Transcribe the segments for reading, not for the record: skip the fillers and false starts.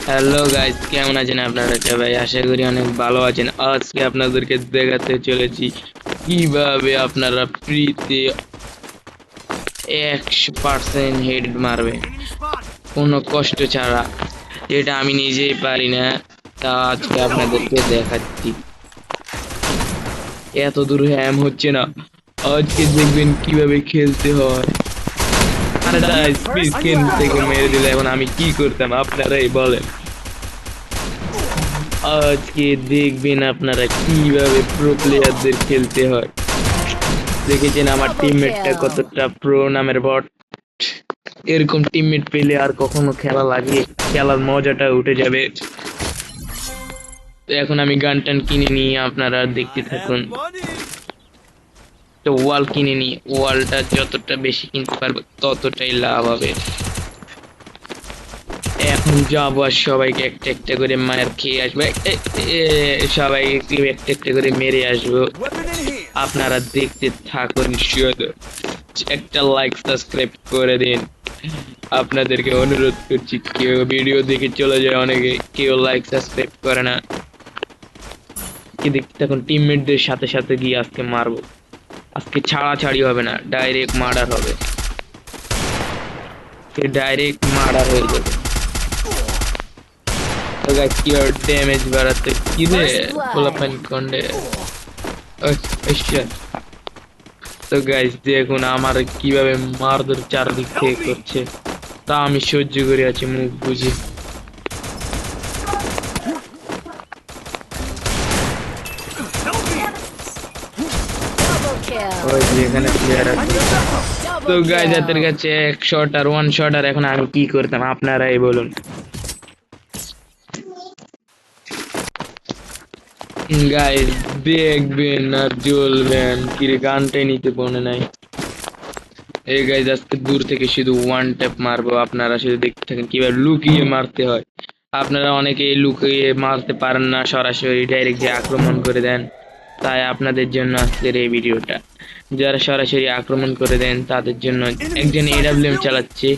Hello guys, কেমন আছেন আপনারা সবাই? আশা করি অনেক ভালো আছেন। আজকে আপনাদেরকে দেখাতে চলেছি কিভাবে আপনারা ফ্রিতে 100% হেড মারবে কোনো কষ্ট ছাড়া। এটা আমি নিজেই পারি না, তা আজকে আপনাদেরকে দেখাচ্ছি। এত দূর হ্যাম হচ্ছে না, আজকে দেখবেন কিভাবে খেলতে হয়। আরে গাইস প্লিজ, কেন থেকে মেরে দিলে এখন আমি কি করতাম আপনারাই বলেন। আজকে দেখবেন আপনারা কিভাবে প্রো প্লেয়ারদের খেলতে হয়। দেখেছেন আমার টিমমেটটা কতটা প্রো নামের বট। এরকম টিমমেট পেলে আর কখনো খেলা লাগে, খেলার মজাটা উঠে যাবে। তো এখন আমি গান টান কিনে নিয়ে আপনারা দেখতে থাকুন। তো ওয়াল কিনে নিই, ওয়ালটা যতটা বেশি কিনতে পারবো ততটাই লাভ হবে। এখন যাবো আর সবাইকে একটা একটা করে মায়ের খেয়ে আসবো, সবাইকে একটা একটা করে মেরে আসবো। আপনারা দেখতে থাকুন, শুধু একটা লাইক সাবস্ক্রাইব করে দিন। আপনাদেরকে অনুরোধ করছি, কেউ ভিডিও দেখে চলে যায় অনেকে, কেউ লাইক সাবস্ক্রাইব করে না। কি দেখতে থাকুন, টিমমেটদের সাথে সাথে গিয়ে আজকে মারবো। আজকে ছাড়াছাড়ি হবে না, ডাইরেক্ট মার্ডার হবে, ডাইরেক্ট মার্ডার হয়ে যাবে। তো গাইস কি আর ড্যামেজ বাড়াতে কি রে পোলাপান কন্ডে। আচ্ছা, তো গাইস দেখুন আমার কিভাবে মারধর চারদিক থেকে করছে, তা আমি সহ্য করে আছি মুখ বুঝে। ওই যে এখানে প্লেয়ার আছে। তো গাইস এদের কাছে এক শট আর ওয়ান শট, আর এখন আমি কি করতাম আপনারাই বলুন। গাইস দেখবেন আর জ্বলবেন, কিরে গানটাই নিতে মনে নাই। এই গাইস আজকে দূর থেকে শুধু ওয়ান ট্যাপ মারবো, আপনারা শুধু দেখতে থাকেন কিভাবে লুকিয়ে মারতে হয়। আপনারা অনেকে লুকিয়ে মারতে পারেন না, সরাসরি ডাইরেক্ট যে আক্রমণ করে দেন। তাই আপনাদের জন্য আজকের এই ভিডিওটা। যারা সরাসরি আক্রমণ করে দেন তাদের জন্য। একজন এডাব্লিউএম চালাচ্ছে,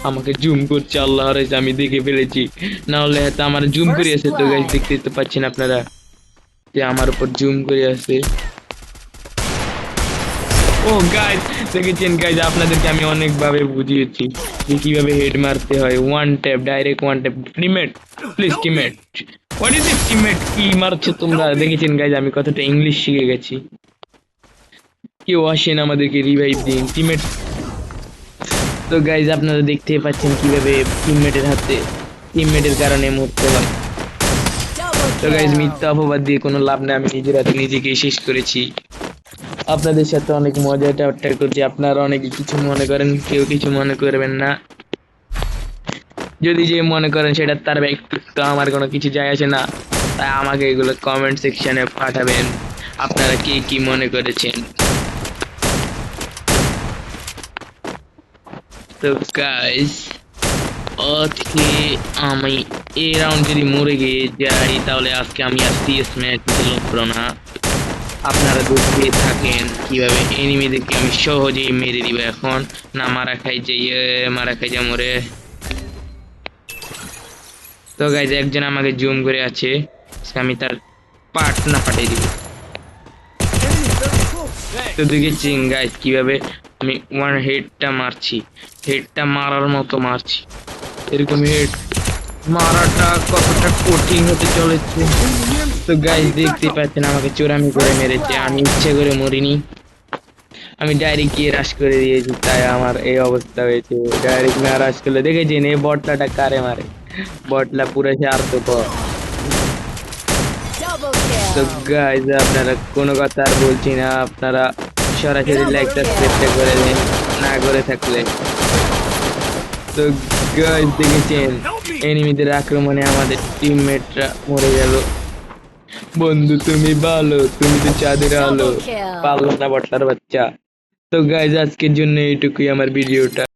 আমাকে জুম করছে, আল্লাহর রাইজ আমি দেখে ফেলেছি, না হলে হয়তো আমার জুম করে আছে। তো গাইস দেখতে তো পাচ্ছেন আপনারা যে আমার উপর জুম করে আছে। ও গাইস দেখেছেন গাইস, আপনাদেরকে আমি অনেক ভাবে বুঝিয়েছি যে কিভাবে হেড মারতে হয়। One tap, direct one tap. Teammate please, teammate what is it? Teammate কি মারছো তোমরা? দেখেছেন গাইস আমি কতটা ইংলিশ শিখে গেছি। কেউ আসেন আমাদেরকে রিভাইভ দিন টিমমেট। তো গাইস আপনারা দেখতেই পাচ্ছেন কিভাবে টিমমেটের হাতে, টিমমেটের কারণে মরতে হয়। তো গাইস মিথ্যা অপবাদ দিয়ে কোনো লাভ নেই, আমি নিজের হাতে নিজেকে শেষ করেছি। আপনাদের সাথে অনেক মজা ঠাট্টা করছি, আপনারা অনেকে কিছু মনে করেন, কেউ কিছু মনে করবেন না। যদি যে মনে করেন সেটা তার ব্যক্তিত্ব, আমার কোনো কিছু যায় আসে না। তাই আমাকে এগুলো কমেন্ট সেকশনে পাঠাবেন, আপনারা কে কি মনে করেছেন। তো গাইস আজকে আমি এই রাউন্ড যদি মরে গিয়ে যাই তাহলে আজকে আমি আর সিএস ম্যাচ খেলবো না। আপনারা দেখতে থাকেন কিভাবে এনিমিদেরকে আমি সহজেই মেরে দিব। এখন না মারা খাই যে, মারা খাই যে মরে। তো গাইজ একজন আমাকে জুম করে আছে, আমি তার পার্ট না ফাটিয়ে দিব। তো দেখেছেন গাইজ কিভাবে আমি ওয়ান হেডটা মারছি, হেডটা মারার মতো মারছি। এরকম হেড মারাটা কতটা কঠিন হতে চলেছে। তো গাইজ দেখতে পাচ্ছেন আমাকে চোরামি করে মেরেছে, আমি ইচ্ছে করে মরিনি, আমি ডাইরেক্ট গিয়ে রাশ করে দিয়েছি, তাই আমার এই অবস্থা হয়েছে। ডাইরেক্ট না রাশ করলে দেখেছেন এই বটলাটা কারে মারে, বটলা পুরো স্বার্থপর। তো গাইজ আপনারা কোনো কথা আর বলছি না, আপনারা সরাসরি লাইক সাবস্ক্রাইব করে দিন না করে থাকলে। তো গাইজ দেখেছেন এনিমিদের আক্রমণে আমাদের টিমমেটরা মরে গেল। বন্ধু তুমি ভালো, তুমি তো চাঁদের আলো, পারলো না বটলার বাচ্চা। তো গাইজ আজকের জন্য এইটুকুই আমার ভিডিওটা।